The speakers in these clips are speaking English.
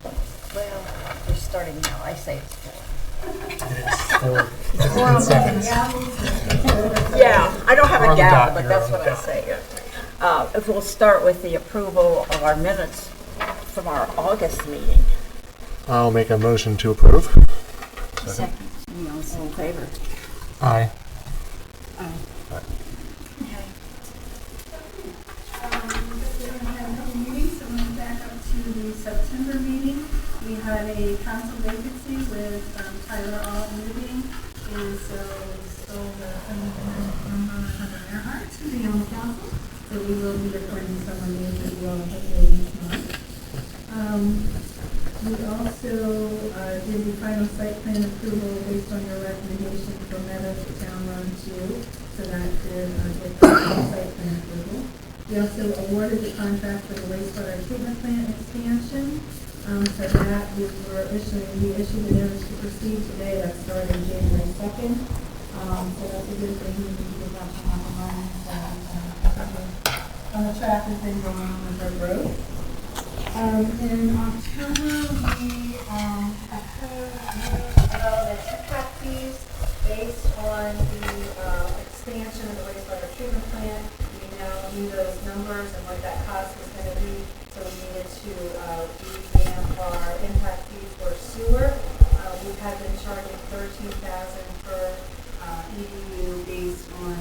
Well, we're starting now. I say it's 4. It is 4 seconds. Yeah, I don't have We're a on the gavel, dot, but you're that's on what the I dot. say. If we'll start with the approval of our minutes from our August meeting. I'll make a motion to approve. Second. All in favor? Aye. Aye. We don't have another meeting, so we'll back up to the September meeting. We had a council vacancy with Tyler All moving, and so we stole the Hunter Earhart to be on the council. So we will be recording someone new as well, hopefully next month. We also did the final site plan approval based on your recommendation for Meadows to Town Run 2, so that could get the site plan approval. We also awarded the contract for the wastewater treatment plant expansion. For that, we issued the notice to proceed today. That started January 2nd. So that's a good thing. We can get that up and running. On the track has been going on with our growth. In October, we approved development impact fees based on the expansion of the wastewater treatment plant. We now knew those numbers and what that cost was going to be, so we needed to revamp our impact fees for sewer. We had been charging $13,000 per EDU based on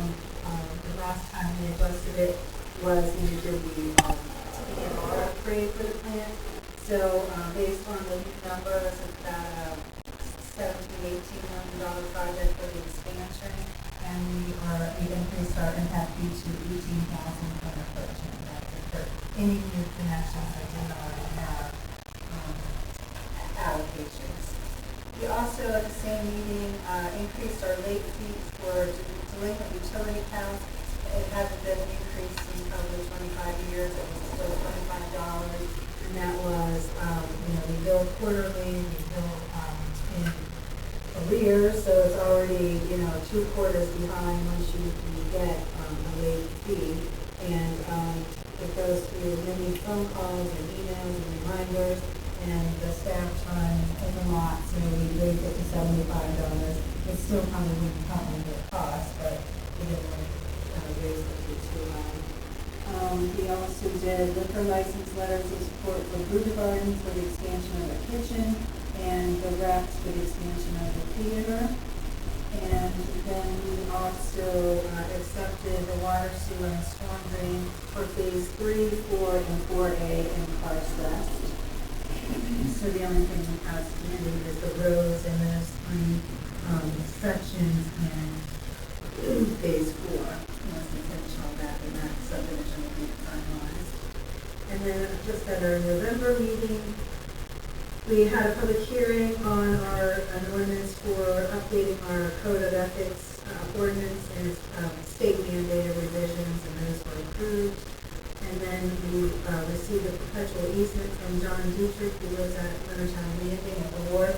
the last time we adjusted it was we did the EMR upgrade for the plant. So based on the new numbers, it's about a $17–18 million project for the expansion, and we increased our impact fee to $18,000 for the first transaction for any new connections that did not already have allocations. We also, at the same meeting, increased our late fees for delinquent utility accounts. It hasn't been increased in probably 25 years. It was still $25, and that was, we bill quarterly, we bill in arrears, so it's already, 2 quarters behind once you get a late fee, and it goes through many phone calls and emails and reminders, and the staff time is a lot, so we raised it to $75. It still probably wouldn't cover the cost, but we didn't want to raise the fee too high. We also did liquor license letters of support for Breton Bay Drive for the expansion of the kitchen, and the reps for the expansion of the theater. And then we also accepted the water, sewer, and storm drain for phase 3, 4, and 4A in Parks West. So the only thing we have standing is the roads and those 3 sections in phase 4. Once we finish all that, then that subdivision will be finalized. And then just at our November meeting, we had a public hearing on an ordinance for updating our code of ethics ordinance and state mandated revisions, and those were approved. And then we received a perpetual easement from John Dietrich, who lives at Leonardtown Landing at the Wharf.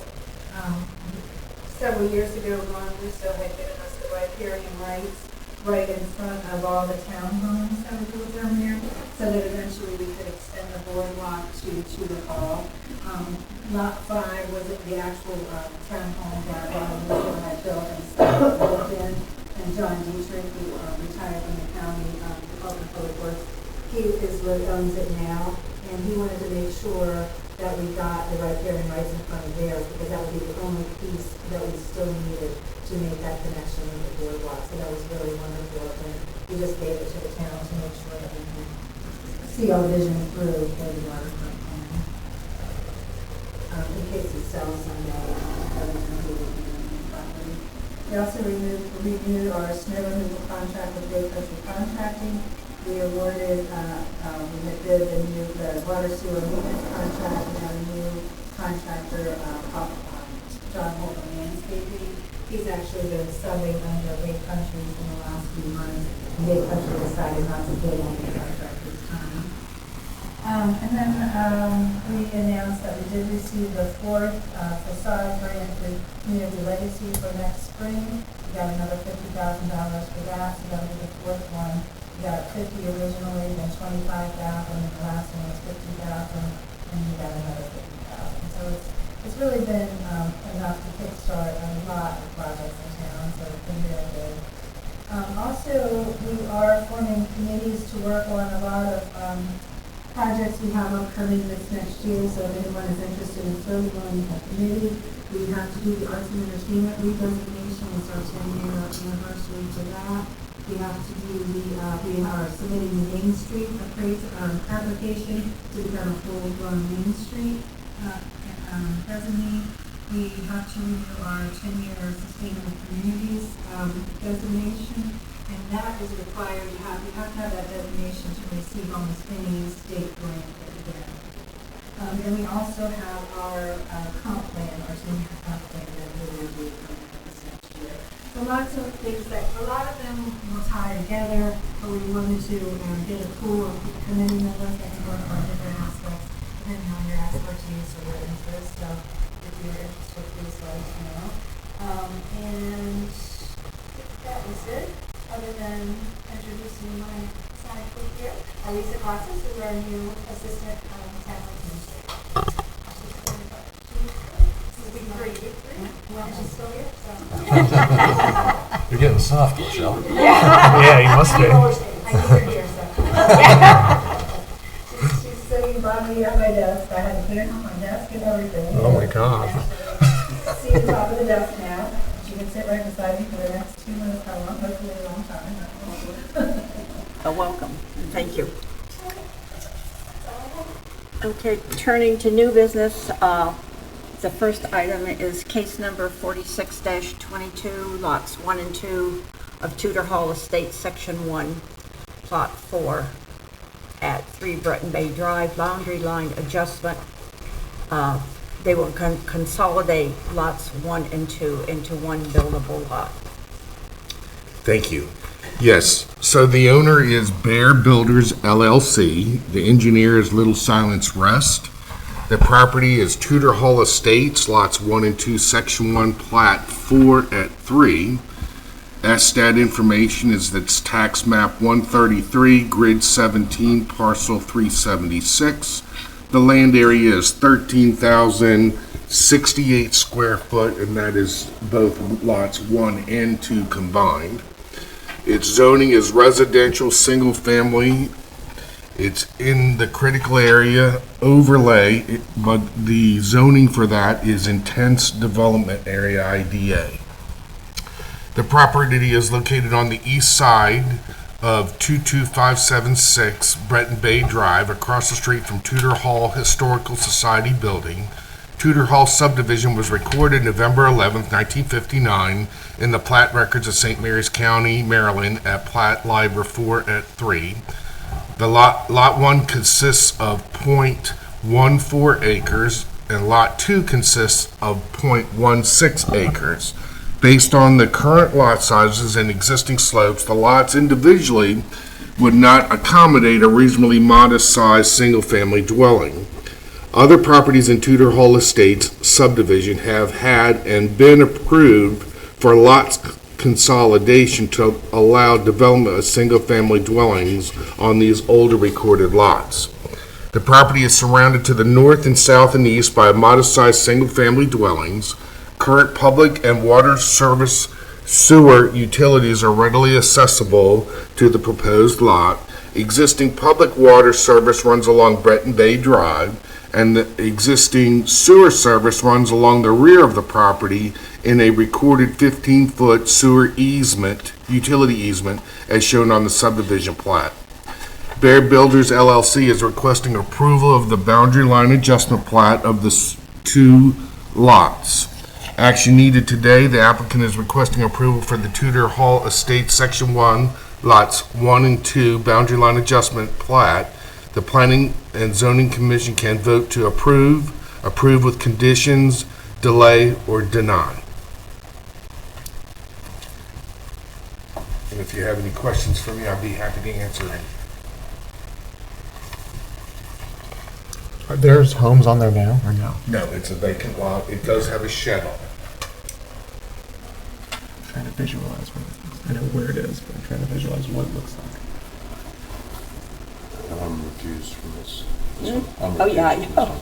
Several years ago, Ron Russo had given us the riparian rights right in front of all the townhomes that were built down there, so that eventually we could extend the boardwalk to Tudor Hall. Lot 5 was the actual townhome that Ron Russo had built and lived in, and John Dietrich, who retired from the county Department of Public Works, he is what owns it now, and he wanted to make sure that we got the riparian rights in front of theirs, because that would be the only piece that we still needed to make that connection with the boardwalk. So that was really wonderful, and we just gave it to the town to make sure that we can see our vision through for the waterfront plan. In case we sell someday, everything will be on the property. We also renewed our snow removal contract with Bay Country Contracting. We awarded, we did the water sewer maintenance contract. We have a new contractor, John Holton Landscaping. He's actually been subbing under Bay Country in the last few months. Bay Country decided not to bid on the contract this time. And then we announced that we did receive the 4th facade grant with Community Legacy for next spring. We got another $50,000 for that, so that'll be the 4th one. We got 50 originally, then 25,000, and the last one was 50,000, and we got another 50,000. it's really been enough to kickstart a lot of projects in town, so it's been very good. Also, we are forming committees to work on a lot of projects we have upcoming this next year, so if anyone is interested in serving on a committee, we have to do the arts and entertainment redesignation. It's our 10-year anniversary for that. We have to do we are submitting the Main Street application to become a full-blown Main Street designee. We have to renew our 10-year Sustainable Communities designation, and that is required. You have to have that designation to receive almost any state grant that you get. And we also have our comp plan, our 10-year comp plan that we will do this next year. So lots of things that, a lot of them will tie together, but we wanted to get a pool of committee members that can work on different aspects, depending on your expertise or your interest. So if you're interested, please let us know. And that was it, other than introducing my side group here. Lisa Glasses is our new assistant tax administrator. She's great. Well, she's still here, so. You're getting soft, Laschelle. Yeah, you must be. I keep her here, so. She's sitting by me at my desk. I had to put her on my desk and everything. Oh my gosh. She's at the top of the desk now. She can sit right beside me for the next 2 minutes, how long, hopefully a long time. Welcome, and thank you. Okay, turning to new business, the first item is case number 46-22, lots 1 and 2 of Tudor Hall Estates, Section 1, Plot 4 at 3 Breton Bay Drive, boundary line adjustment. They will consolidate lots 1 and 2 into one buildable lot. Thank you. Yes, so the owner is Bear Builders LLC. The engineer is Little Silence Rest. The property is Tudor Hall Estates, lots 1 and 2, Section 1, Plat 4 at 3. Stat information is that's tax map 133, grid 17, parcel 376. The land area is 13,068 square foot, and that is both lots 1 and 2 combined. Its zoning is residential, single family. It's in the critical area overlay, but the zoning for that is intense development area, IDA. The property is located on the east side of 22576 Breton Bay Drive, across the street from Tudor Hall Historical Society building. Tudor Hall subdivision was recorded November 11th, 1959 in the plat records of St. Mary's County, Maryland at Plat Liber 4 at 3. The lot 1 consists of 0.14 acres and lot 2 consists of 0.16 acres. Based on the current lot sizes and existing slopes, the lots individually would not accommodate a reasonably modest-sized single-family dwelling. Other properties in Tudor Hall Estates subdivision have had and been approved for lot consolidation to allow development of single-family dwellings on these older recorded lots. The property is surrounded to the north and south and east by modest-sized single-family dwellings. Current public and water service sewer utilities are readily accessible to the proposed lot. Existing public water service runs along Breton Bay Drive, and the existing sewer service runs along the rear of the property in a recorded 15-foot sewer easement, utility easement, as shown on the subdivision plat. Bear Builders LLC is requesting approval of the boundary line adjustment plat of the 2 lots. Action needed today, the applicant is requesting approval for the Tudor Hall Estates Section 1, lots 1 and 2 boundary line adjustment plat. The Planning and Zoning Commission can vote to approve with conditions, delay, or deny. And if you have any questions for me, I'll be happy to answer them. There's homes on there now, or no? No, it's a vacant lot. It does have a shed on it. I'm trying to visualize what it is. I know where it is, but I'm trying to visualize what it looks like. I'm refused from this. Oh, yeah, I know.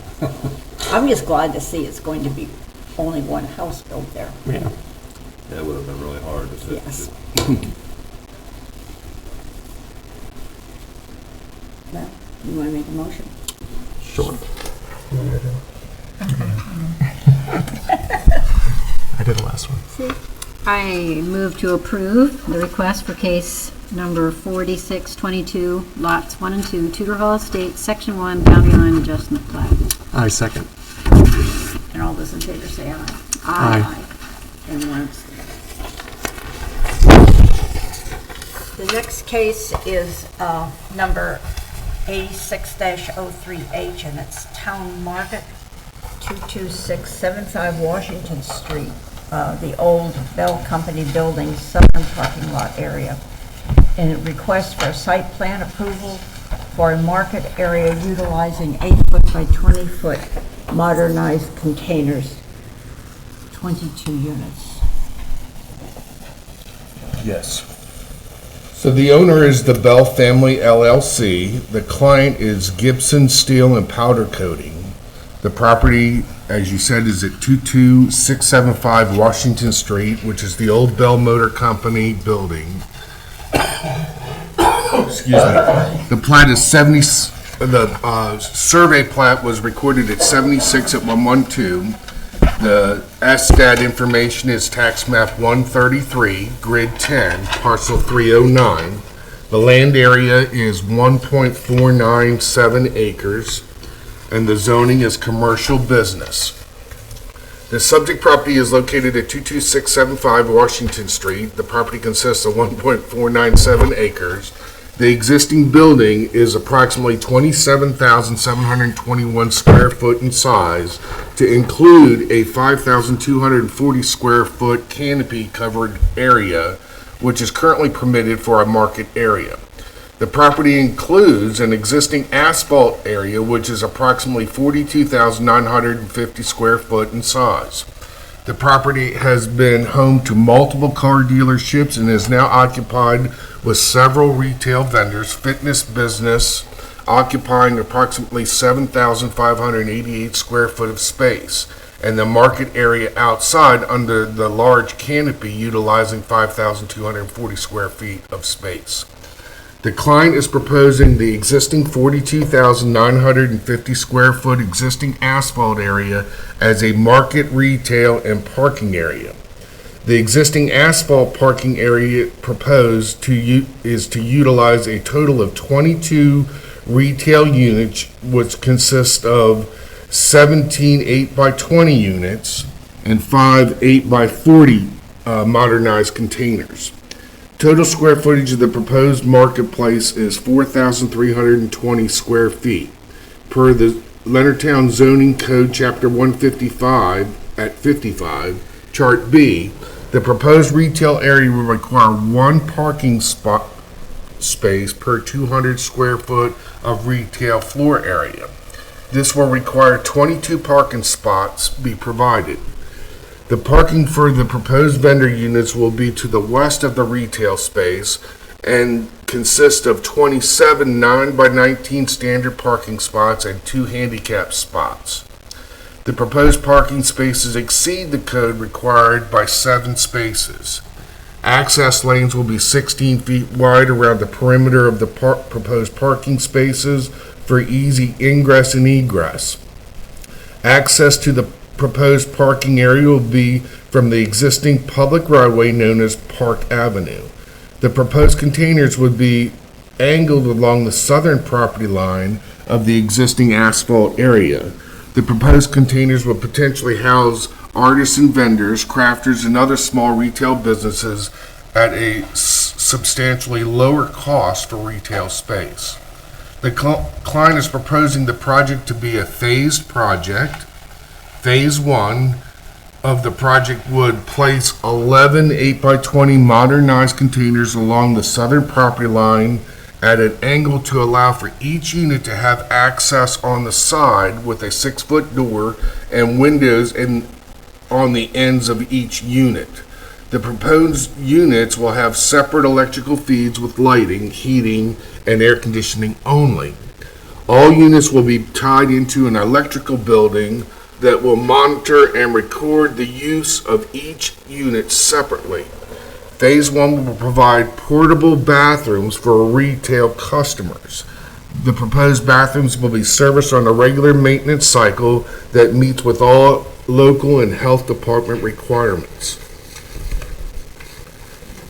I'm just glad to see it's going to be only one house built there. Yeah. That would have been really hard if it. Yes. Well, you want to make a motion? Sure. I did the last one. I move to approve the request for case number 4622, lots 1 and 2, Tudor Hall Estates, Section 1, Boundary Line Adjustment Plat. I second. And all those in favor say aye. Aye. And one abstain. The next case is number 86-03H, and it's Town Market, 22675 Washington Street, the old Bell Company building, southern parking lot area. And it requests for a site plan approval for a market area utilizing 8-foot by 20-foot modernized containers, 22 units. Yes. So the owner is the Bell Family LLC. The client is Gibson Steel and Powder Coating. The property, as you said, is at 22675 Washington Street, which is the old Bell Motor Company building. Excuse me. The plat is the survey plat was recorded at 76 at 112. The SDAT information is tax map 133, grid 10, parcel 309. The land area is 1.497 acres, and the zoning is commercial business. The subject property is located at 22675 Washington Street. The property consists of 1.497 acres. The existing building is approximately 27,721 square foot in size, to include a 5,240 square foot canopy covered area, which is currently permitted for a market area. The property includes an existing asphalt area, which is approximately 42,950 square foot in size. The property has been home to multiple car dealerships and is now occupied with several retail vendors, fitness business occupying approximately 7,588 square foot of space, and the market area outside under the large canopy utilizing 5,240 square feet of space. The client is proposing the existing 42,950 square foot existing asphalt area as a market, retail, and parking area. The existing asphalt parking area proposed is to utilize a total of 22 retail units, which consist of 17 8x20 units and 5 8x40 modernized containers. Total square footage of the proposed marketplace is 4,320 square feet. Per the Leonardtown Zoning Code, Chapter 155, at 55, Chart B, the proposed retail area will require one parking spot space per 200 square foot of retail floor area. This will require 22 parking spots be provided. The parking for the proposed vendor units will be to the west of the retail space and consist of 27 9x19 standard parking spots and 2 handicap spots. The proposed parking spaces exceed the code required by 7 spaces. Access lanes will be 16 feet wide around the perimeter of the proposed parking spaces for easy ingress and egress. Access to the proposed parking area will be from the existing public right-of-way known as Park Avenue. The proposed containers would be angled along the southern property line of the existing asphalt area. The proposed containers will potentially house artisan vendors, crafters, and other small retail businesses at a substantially lower cost for retail space. The client is proposing the project to be a phased project. Phase 1 of the project would place 11 8x20 modernized containers along the southern property line at an angle to allow for each unit to have access on the side with a 6-foot door and windows on the ends of each unit. The proposed units will have separate electrical feeds with lighting, heating, and air conditioning only. All units will be tied into an electrical building that will monitor and record the use of each unit separately. Phase 1 will provide portable bathrooms for retail customers. The proposed bathrooms will be serviced on a regular maintenance cycle that meets with all local and health department requirements.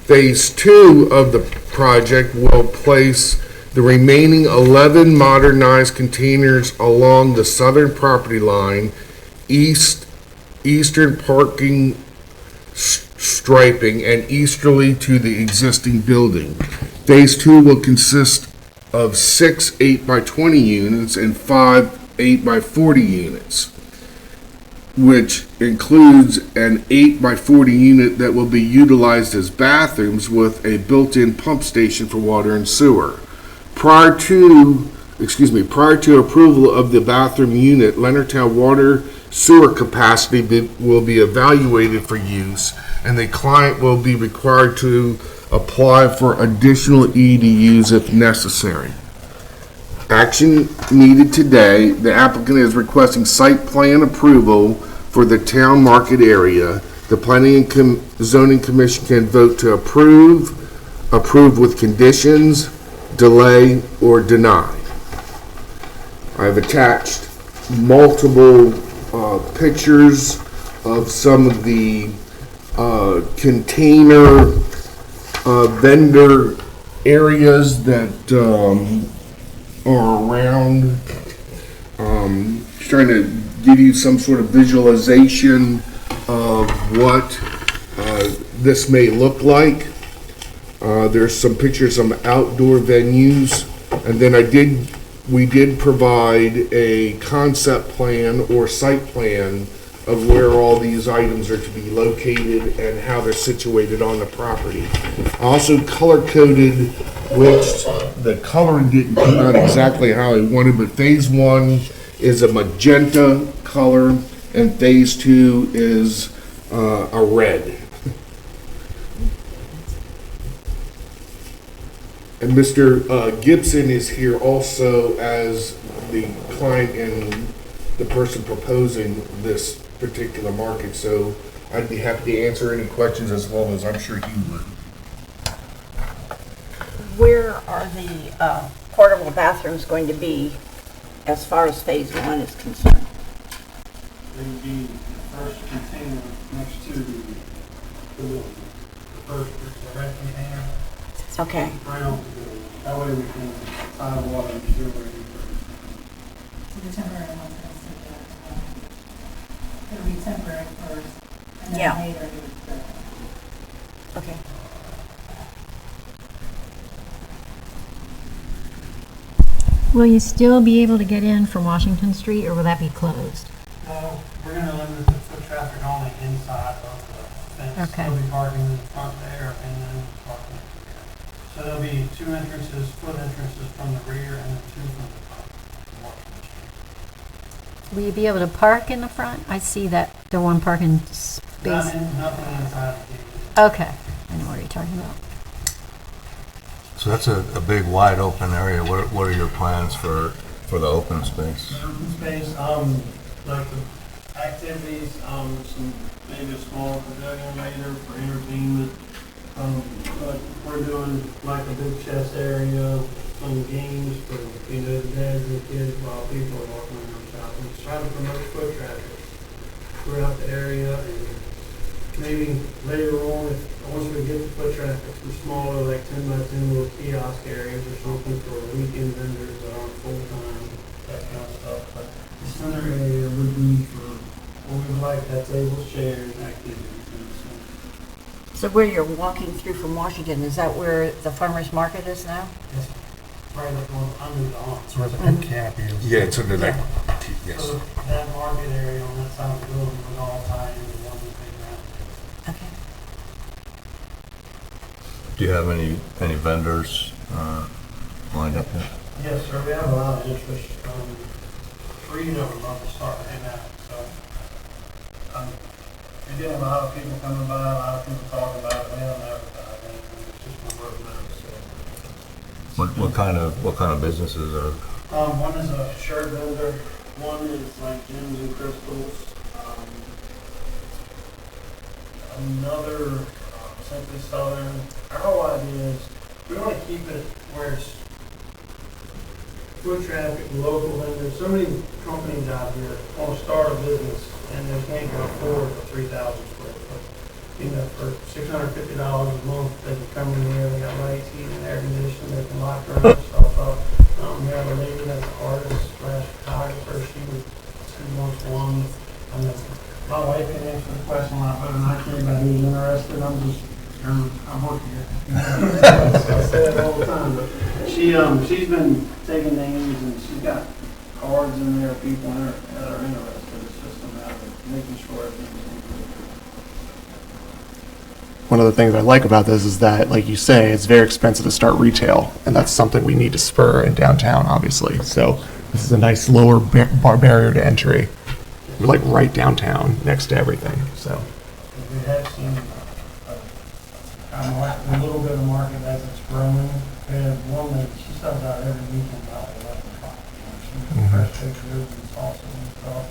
Phase 2 of the project will place the remaining 11 modernized containers along the southern property line, eastern parking striping, and easterly to the existing building. Phase 2 will consist of 6 8x20 units and 5 8x40 units, which includes an 8x40 unit that will be utilized as bathrooms with a built-in pump station for water and sewer. Prior to approval of the bathroom unit, Leonardtown water sewer capacity will be evaluated for use, and the client will be required to apply for additional EDUs if necessary. Action needed today. The applicant is requesting site plan approval for the town market area. The Planning and Zoning Commission can vote to approve with conditions, delay, or deny. I've attached multiple pictures of some of the container vendor areas that are around. Trying to give you some sort of visualization of what this may look like. There's some pictures of outdoor venues, and then we did provide a concept plan or site plan of where all these items are to be located and how they're situated on the property. I also color-coded, which the coloring didn't come out exactly how I wanted, but phase 1 is a magenta color and phase 2 is a red. And Mr. Gibson is here also as the client and the person proposing this particular market, so I'd be happy to answer any questions as well as I'm sure he would. Where are the portable bathrooms going to be as far as phase 1 is concerned? They would be the first container next to the building. The first red container. Okay. Right on the building. That way we can tie the water and sewer in first. So the temporary one's going to sit there. It'll be temporary first, and then Yeah. later it would, Okay. Will you still be able to get in from Washington Street, or will that be closed? We're going to limit the foot traffic only inside of the fence. Okay. There'll be parking in the front there and then parking at the rear. So there'll be 2 entrances, foot entrances from the rear and then 2 from the front to Washington Street. Will you be able to park in the front? I see that the one parking space. Nothing inside the gate. Okay, I know what you're talking about. So that's a big wide open area. What are your plans for the open space? The open space, like the activities, some maybe a small pavilion later for entertainment. But we're doing like a big chess area, some games for the dads and the kids while people are walking around shopping. Just try to promote foot traffic throughout the area, and maybe later on, once we get the foot traffic, some smaller like 10x10 little kiosk areas or something for weekend vendors that aren't full time, that kind of stuff. But the center area would be for what we like, that tables, chairs, activities in the center. So where you're walking through from Washington, is that where the farmer's market is now? Yes, right up under the arms. It's where the pink cap is. Yeah, it's under that. Yes. So that market area on that side of the building would all tie into one big round. Okay. Do you have any vendors lined up yet? Yes, sir, we have a lot of interest. 3 of them are to start right now, so. We're getting a lot of people coming by, a lot of people talking about it, we haven't advertised anything, it's just been word of mouth, so. What kind of businesses are? One is a shirt vendor, One is like gems and crystals. Another simply southern. Our whole idea is we want to keep it where it's foot traffic, local vendors. So many companies out here want to start a business and they can't go afford a 3,000 square foot. You know, for $650 a month, they can come in here. They got lights, heating, air conditioning. They can lock their own stuff up. We have a lady that's an artist slash photographer. She wants one. My wife can answer the question a lot better than I can, but who's interested. I'm working here. I say it all the time, but she's been taking names and she's got cards in there, people in there that are interested. It's just a matter of making sure everything's in good. One of the things I like about this is that, like you say, it's very expensive to start retail, and that's something we need to spur in downtown, obviously. So this is a nice lower barrier to entry. We're like right downtown, next to everything. So We have seen kind of like a little bit of market as it's growing. We have one that she starts out every weekend about 11 o'clock. She's fresh pictures and salsa and stuff.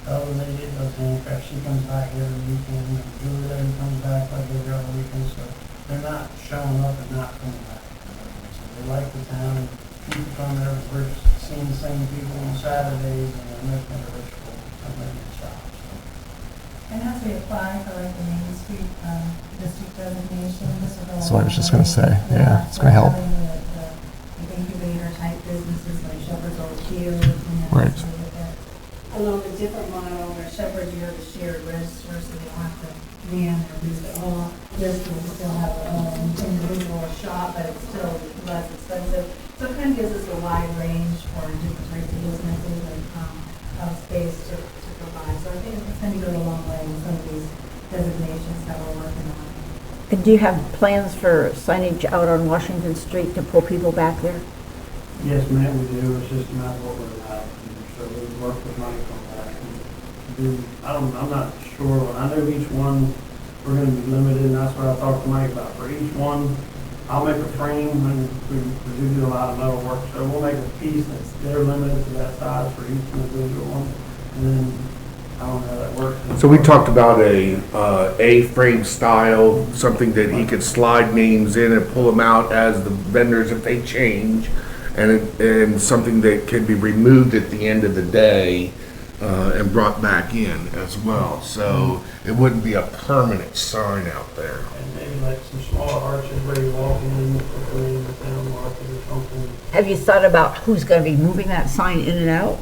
The other lady does handcraft. She comes back every weekend. And the jewelry lady comes back like every other weekend. So they're not showing up and not coming back. So they like the town. People come there. We're seeing the same people on Saturdays and they're making it a ritual. And as we apply for like the Main Street district designation, this will go. that's what I was just going to say. Yeah, it's going to help. Having the incubator type businesses like Shepherd's Old Field. Right. Along a different model where Shepherd's, you have a shared register, so they don't have to man or use their own list and still have their own individual shop, but it's still less expensive. So it kind of gives us a wide range for different types of businesses and of space to provide. So I think it's going to go a long way in some of these designations that we're working on. And do you have plans for signage out on Washington Street to pull people back there? Yes, ma'am, we do. It's just a matter of what we're allowed to do. So we work with Mike on that. I'm not sure. I know each one, we're going to be limited, and that's what I talked to Mike about. For each one, I'll make a frame, and we do a lot of metal work. So we'll make a piece that's, they're limited to that size for each individual one. And then, I don't know how that works. So we talked about a A-frame style, something that he could slide names in and pull them out as the vendors if they change, and something that can be removed at the end of the day and brought back in as well. So it wouldn't be a permanent sign out there. And maybe like some smaller arches where you walk in quickly in the town market or something. Have you thought about who's going to be moving that sign in and out?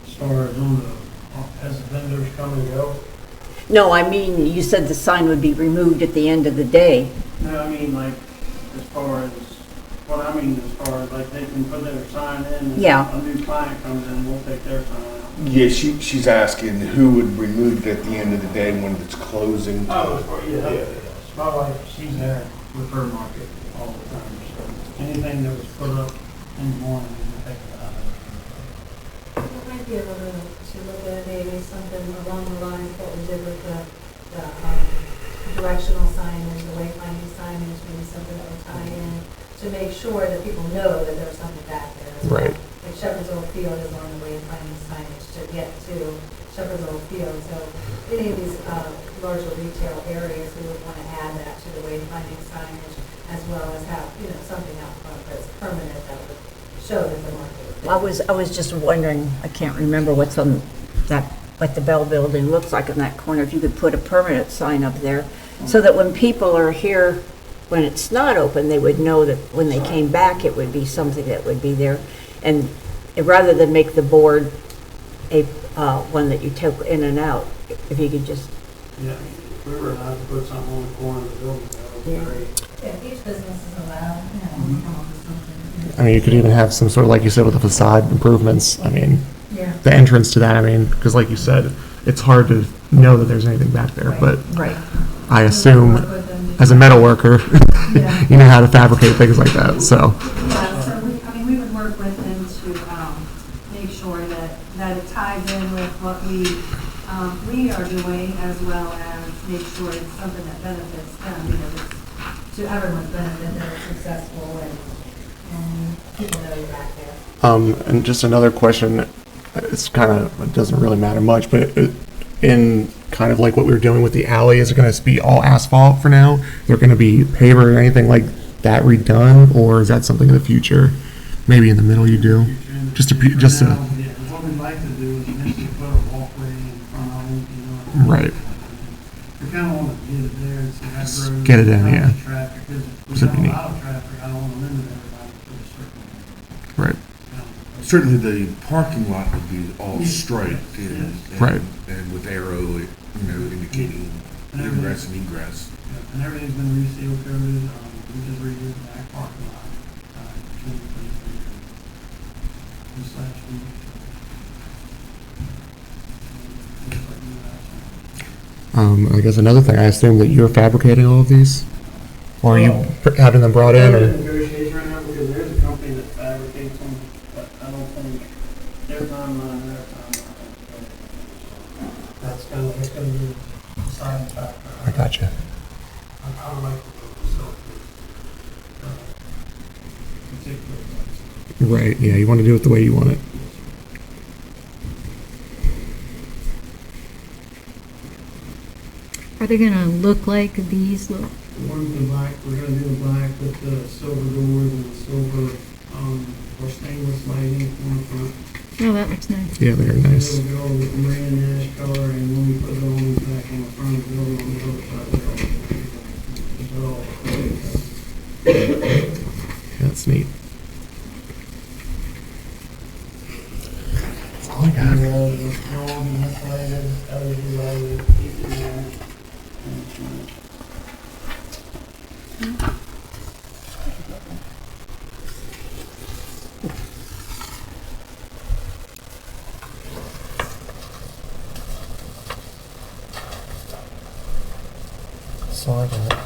As far as on as the vendors come and go. No, I mean, you said the sign would be removed at the end of the day. No, I mean like as far as like they can put their sign in and Yeah. a new client comes in, we'll take their sign out. Yeah, she's asking who would remove it at the end of the day when it's closing. Yeah. My wife, she's there with her market all the time, so anything that was put up in the morning, we can take it out. It might be able to look at maybe something along the lines of what we did with the directional signage, the wayfinding signage, maybe something that would tie in to make sure that people know that there's something back there as well. Right. Like Shepherd's Old Field is on the wayfinding signage to get to Shepherd's Old Field. So any of these larger retail areas, we would want to add that to the wayfinding signage as well as have, something out front that's permanent that would show that the market. I was just wondering, I can't remember what's on that, what the Bell Building looks like in that corner, if you could put a permanent sign up there, so that when people are here, when it's not open, they would know that when they came back, it would be something that would be there. And rather than make the board a one that you took in and out, if you could just... Yeah, if we were allowed to put something on the corner of the building, that would be great. Yeah, each business is allowed, come up with something. I mean, you could even have some sort of, like you said, with the facade improvements. I mean, Yeah. the entrance to that. I mean, because like you said, it's hard to know that there's anything back there. But Right. I assume, as a metal worker, Yeah. you know how to fabricate things like that. So. Yeah, so we would work with them to make sure that it ties in with what we are doing, as well as make sure it's something that benefits them, because it's to everyone's benefit that it's successful and people know you're back there. And just another question, it's kind of, it doesn't really matter much, but in kind of like what we were doing with the alley, is it going to be all asphalt for now? Is there going to be paver or anything like that redone, or is that something in the future? Maybe in the middle you do? Just to, just to, Yeah, what we'd like to do is eventually put a walkway in front of it, you know. Right. We kind of want to get it there and see that Just road. get it in, balance yeah. the traffic, because if we Should have be a neat. lot of traffic, I don't want to limit everybody to a certain. right. Certainly, the parking lot would be all striped Right. and with arrow, indicating ingress and egress. And everything's been reseal coated, we just redid the back parking lot, this last week. I guess another thing, I assume that you're fabricating all of these? Or are you having them brought in, We're or? in negotiations right now because there's a company that fabricates them, but I don't think their timeline, that's gonna be a side factor. I gotcha. I would like to go facilitate, particularly. Right, yeah, you want to do it the way you want it. Are they gonna look like these look? The ones in black, we're gonna do the black with the silver doors and the silver, or stainless lighting on the front. Oh, that looks nice. Yeah, very nice. It'll go with the Marin ash color, and when we put the ones back on the front of the building on the other side, they're all. Yeah, that's neat. That's all I got. They'll all be insulated, LED lighted, easy to manage. That's all I got.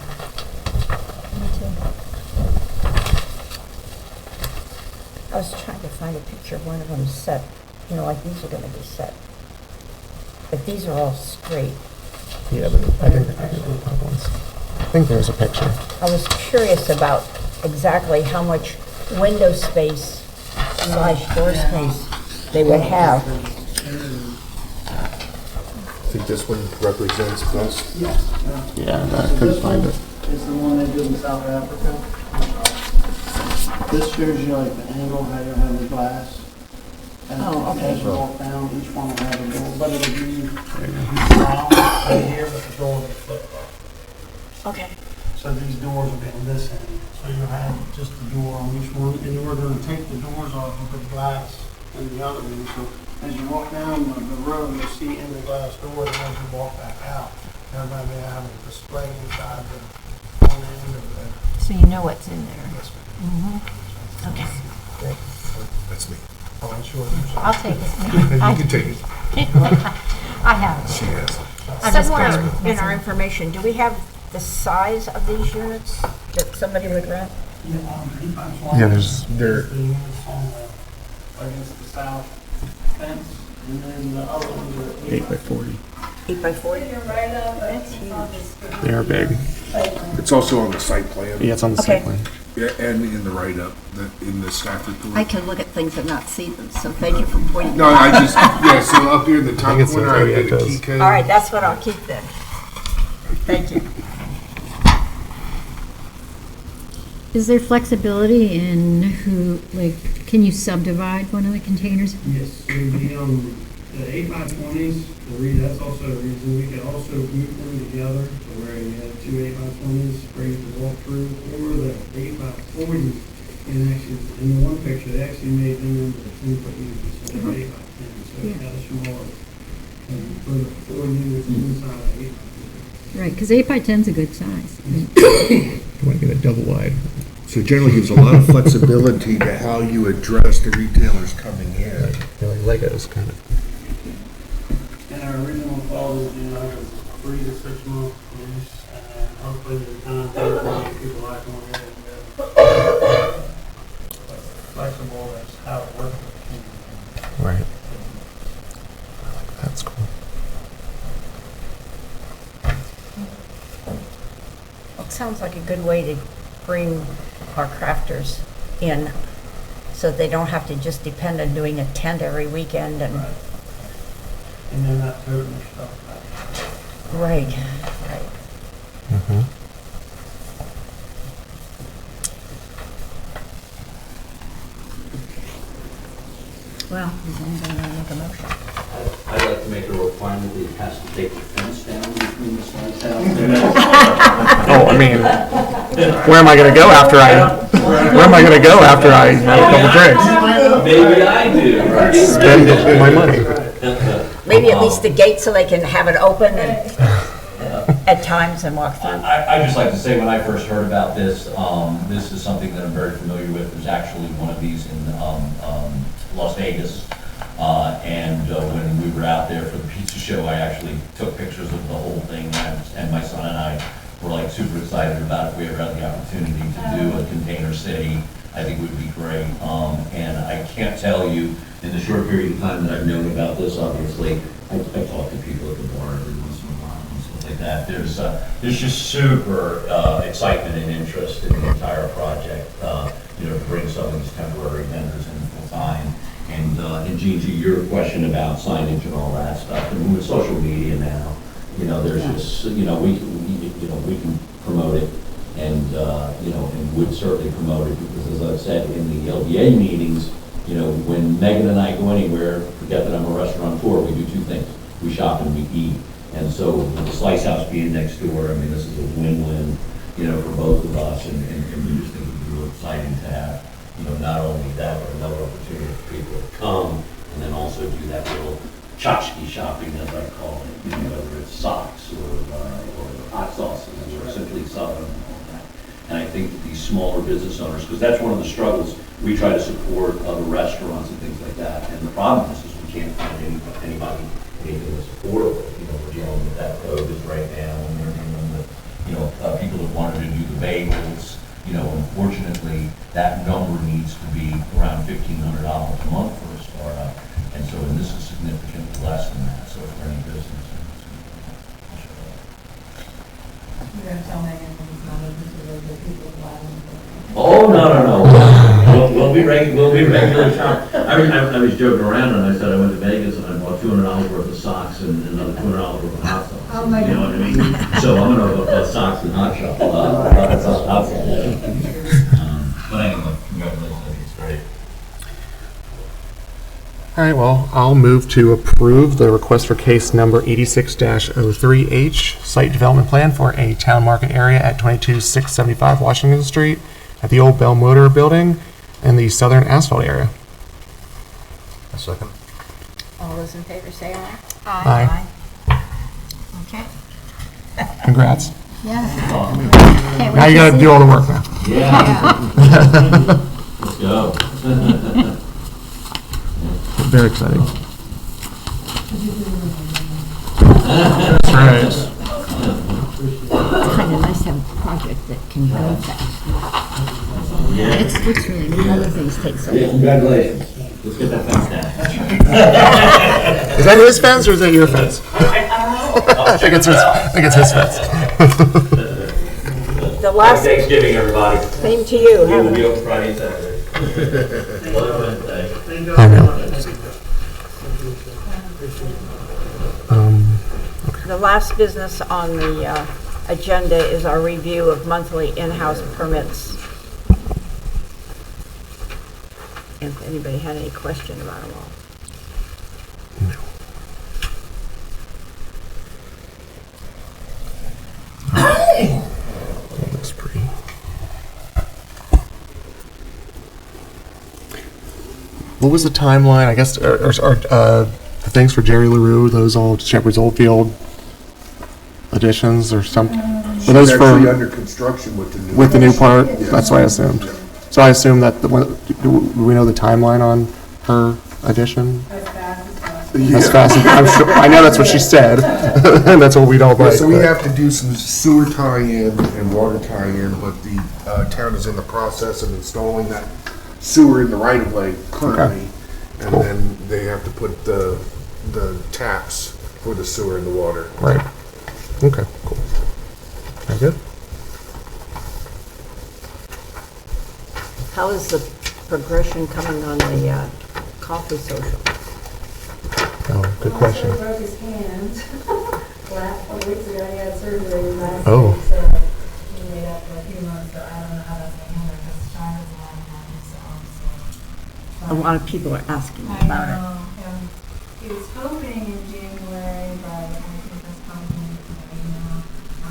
I was trying to find a picture of one of them set, like these are gonna be set. But these are all straight. Yeah, but I think they're the top ones. I think there's a picture. I was curious about exactly how much window space / door space they would have. I think this one represents best. Yeah, I couldn't find it. It's the one they did in South Africa. This shows you like the angle, how you have the glass. And Okay. as you walk down, each one will have a door, but it'll be round right here, but the door will flip up. Okay. So these doors will be on this end, so you'll have just the door on each one, and we're gonna take the doors off and put glass in the other one. So as you walk down the road, you'll see in the glass door, and as you walk back out, everybody may have a display inside the one end of the. So you know what's in there. Okay. That's me. Oh, I'm sure. I'll take it. You can take it. I have it. She has. Somewhere in our information, do we have the size of these units that somebody would rent? Yeah, there's, There, The units on the, against the south fence, and then the other ones are 8 by 40. 8 by 40? That's huge. They are big. it's also on the site plan. Yeah, it's on the Okay. site plan. Yeah, and in the write-up, in the staff report. I can look at things and not see them, so thank you for pointing. No, I just, yeah, so up here in the top it's corner, okay, I yeah, did it a does. key code. All right, that's what I'll keep then. Thank you. Is there flexibility in who, like, can you subdivide one of the containers? Yes, it would be, the 8x20s, that's also a reason, we could also group them together, so where you have two 8x20s, ready to walk through, or the 8x40s, and actually, in the one picture, they actually made them into the 10-foot units, so they're 8x10, so it's got a smaller, and for the 4 units inside of 8x10. Right, because 8 by 10 is a good size. You want to get a double wide. So it generally gives a lot of flexibility to how you address the retailers coming in. They're like Legos, kind of. And our original thought is, was 3 to 6 month use, and hopefully the time people like them when they're together. But flexible, that's how it works. Right. That's cool. Well, it sounds like a good way to bring our crafters in. so they don't have to just depend on doing a tent every weekend and, And then that toting stuff back. right, right. Well, does anybody want to make a motion? I'd like to make a requirement that he has to take the fence down between the slice house. Oh, I mean, where am I gonna go after I have a couple drinks? Maybe I do. Spend my money. Maybe at least the gate so they can have it open and at times and walk through. I'd just like to say, when I first heard about this, this is something that I'm very familiar with. There's actually one of these in Las Vegas. When we were out there for the pizza show, I actually took pictures of the whole thing, and my son and I were like super excited about it. If we ever had the opportunity to do a container city, I think it would be great. And I can't tell you, in the short period of time that I've known about this, obviously, I talk to people at the bar every once in a while and stuff like that. There's just super excitement and interest in the entire project, to bring some of these temporary vendors in full time. And Gigi, your question about signage and all that stuff, and with social media now, there's just, we can promote it, and and would certainly promote it, because as I've said in the LBA meetings, when Megan and I go anywhere, forget that I'm a restaurateur, we do two things: we shop and we eat. And so with the Slice House being next door, I mean, this is a win-win, for both of us, and we just think it would be real exciting to have, not only that, but another opportunity for people to come, and then also do that little tchotchke shopping, as I call it, whether it's socks or hot sauces or simply Southern and all that. And I think that these smaller business owners, because that's one of the struggles, we try to support other restaurants and things like that, and the problem is we can't find anybody anything that's affordable. We're dealing with that code is right now, and we're dealing with, people that wanted to do the bagels. Unfortunately, that number needs to be around $1,500 a month for a startup, and so, and this is significantly less than that, so for any business. You're going to tell Megan these numbers, this is really good people to buy them. Oh, no. We'll be regular shop. I was joking around, and I said I went to Vegas and I bought $200 worth of socks and another $200 worth of hot sauce. Oh, my God. You know what I mean? So I'm going to go socks and hot sauce. But anyway, congratulations, I think it's great. All right, well, I'll move to approve the request for case number 86-03H, site development plan for a town market area at 22675 Washington Street at the old Bell Motor Building in the southern asphalt area. A second. All those in favor say aye. Aye. Okay. Congrats. Yeah. Can't Now wait you to gotta see do all the work now. Yeah. Let's go. Very exciting. That's right. Kind of nice to have a project that can go fast. It looks really neat. Other things take so Yeah, long. congratulations. Let's get that fence down. Is that his fence or is that your fence? I think it's his fence. The last, Thanksgiving, everybody. same to you. We'll Have be a- open Friday and Saturday. I know. The last business on the agenda is our review of monthly in-house permits. If anybody had any question about them all. That looks pretty. What was the timeline? I guess are the things for Jerry LaRue, those all Shepherd's Oldfield additions or something? Were those It's actually for under construction with the new. with the new part? Yes. That's what I assumed. So I assume that the one, do we know the timeline on her addition? As fast as possible. As fast as, I'm sure, I know that's what she said, and that's what we'd all Yeah, like. so we but- have to do some sewer tie-in and water tie-in, but the town is in the process of installing that sewer in the right-of-way currently. And Cool. then they have to put the taps for the sewer and the water. Right. Okay, cool. Very good. How is the progression coming on the coffee social? Oh, good question. He broke his hand last couple weeks ago. He had surgery last Oh. week, so he laid up for a few months. So I don't know how that's going to handle because China's a lot of money. So A lot of people are asking I about it. know. He was hoping in January, but I think that's probably I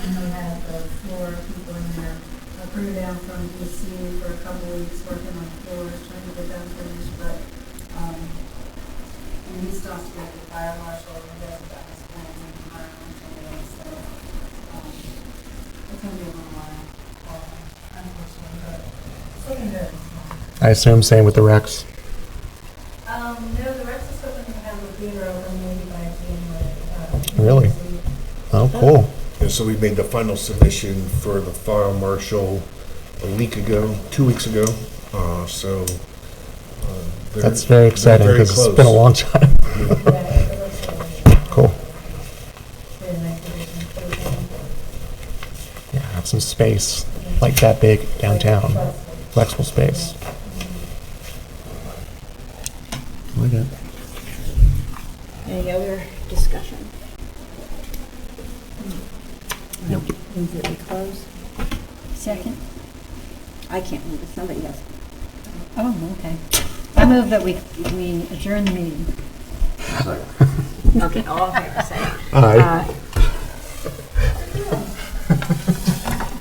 know he had the floor people in there. I flew down from DC for a couple weeks working on floors, trying to get them finished, but and he still has to go to the fire marshal and he hasn't got his plans in Ireland anyway, so it's gonna be a little while, unfortunately, but it's looking good. I assume same with the Rex. No, the Rex is hoping to have a theater open maybe by January. Really? Oh, cool. And so we made the final submission for the fire marshal a week ago, 2 weeks ago. They're- That's very exciting they're very because it's been a close. long time. Cool. Yeah, have some space like that big downtown, flexible space. Like it. Any other discussion? Nope. Move that we close? Second? I can't move it, somebody else. Oh, okay. I move that we adjourn the meeting. Okay, all in favor, say Aye.